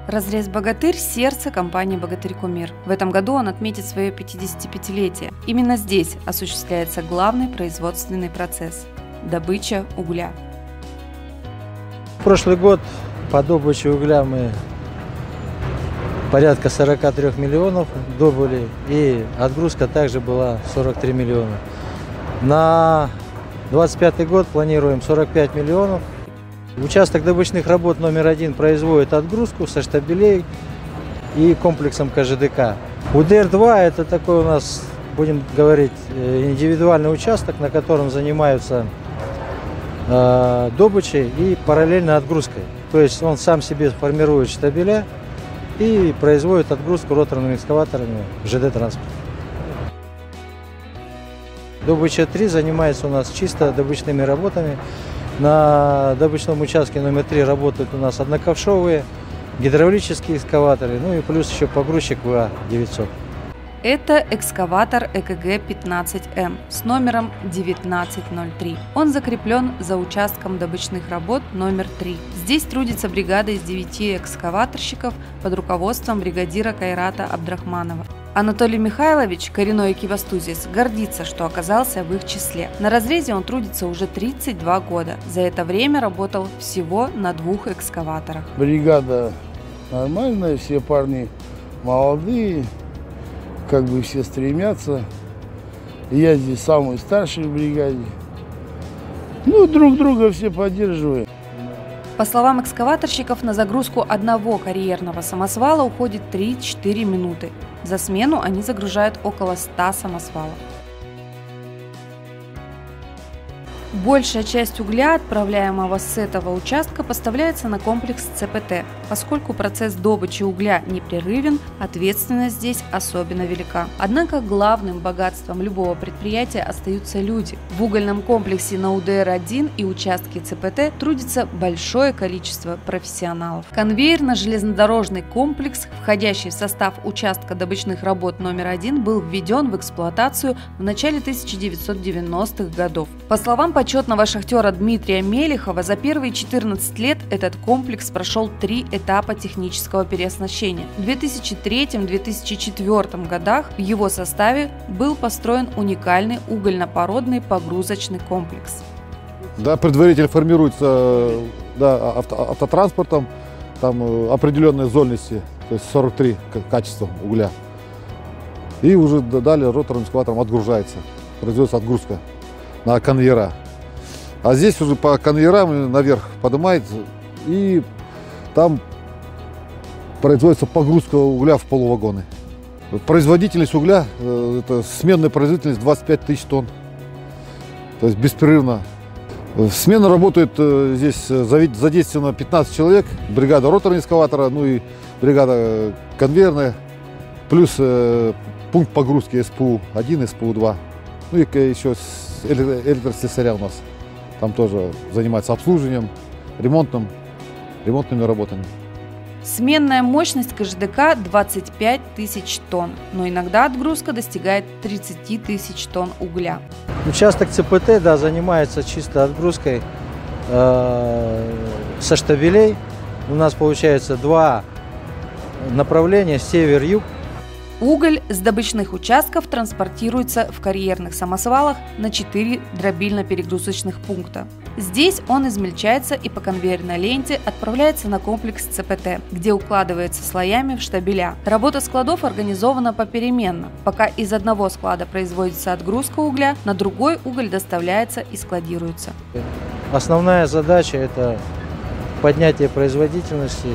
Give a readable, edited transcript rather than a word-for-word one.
Разрез «Богатырь» – сердце компании «Богатырь-Кумир». В этом году он отметит свое 55-летие. Именно здесь осуществляется главный производственный процесс – добыча угля. Прошлый год по добыче угля мы порядка 43 миллионов добыли, и отгрузка также была 43 миллиона. На 2025 год планируем 45 миллионов. Участок добычных работ номер 1 производит отгрузку со штабелей и комплексом КЖДК. УДР-2 это такой у нас, будем говорить, индивидуальный участок, на котором занимаются добычей и параллельно отгрузкой. То есть он сам себе формирует штабеля и производит отгрузку роторными экскаваторами ЖД-транспорта. Добыча 3 занимается у нас чисто добычными работами. На добычном участке номер 3 работают у нас одноковшовые, гидравлические экскаваторы, ну и плюс еще погрузчик ВА-900. Это экскаватор ЭКГ-15М с номером 1903. Он закреплен за участком добычных работ номер 3. Здесь трудится бригада из 9 экскаваторщиков под руководством бригадира Кайрата Абдрахманова. Анатолий Михайлович, коренной экибастузец, гордится, что оказался в их числе. На разрезе он трудится уже 32 года. За это время работал всего на 2 экскаваторах. Бригада нормальная, все парни молодые, как бы все стремятся. Я здесь самый старший в бригаде. Ну, друг друга все поддерживаем. По словам экскаваторщиков, на загрузку одного карьерного самосвала уходит 3-4 минуты. За смену они загружают около 100 самосвалов. Большая часть угля, отправляемого с этого участка, поставляется на комплекс ЦПТ. Поскольку процесс добычи угля непрерывен, ответственность здесь особенно велика. Однако главным богатством любого предприятия остаются люди. В угольном комплексе на УДР-1 и участке ЦПТ трудится большое количество профессионалов. Конвейерно-железнодорожный комплекс, входящий в состав участка добычных работ номер 1, был введен в эксплуатацию в начале 1990-х годов. По словам почетного шахтера Дмитрия Мелихова, за первые 14 лет этот комплекс прошел 3 этапа технического переоснащения. В 2003-2004 годах в его составе был построен уникальный угольно-породный погрузочный комплекс. Да, предварительно формируется автотранспортом, там определенные зольности, то есть 43 качества угля. И уже далее роторным экскаватором отгружается, производится отгрузка на конвейера. А здесь уже по конвейерам наверх поднимается, и там производится погрузка угля в полувагоны. Производительность угля, это сменная производительность 25 тысяч тонн, то есть беспрерывно. Смена работает здесь задействовано 15 человек, бригада роторного экскаватора, ну и бригада конвейерная, плюс пункт погрузки СПУ-1, СПУ-2, ну и еще электрослесаря у нас. Там тоже занимается обслуживанием, ремонтными работами. Сменная мощность КЖДК 25 тысяч тонн, но иногда отгрузка достигает 30 тысяч тонн угля. Участок ЦПТ занимается чисто отгрузкой со штабелей. У нас получается 2 направления, север-юг. Уголь с добычных участков транспортируется в карьерных самосвалах на 4 дробильно-перегрузочных пункта. Здесь он измельчается и по конвейерной ленте отправляется на комплекс ЦПТ, где укладывается слоями в штабеля. Работа складов организована попеременно. Пока из одного склада производится отгрузка угля, на другой уголь доставляется и складируется. Основная задача – это поднятие производительности.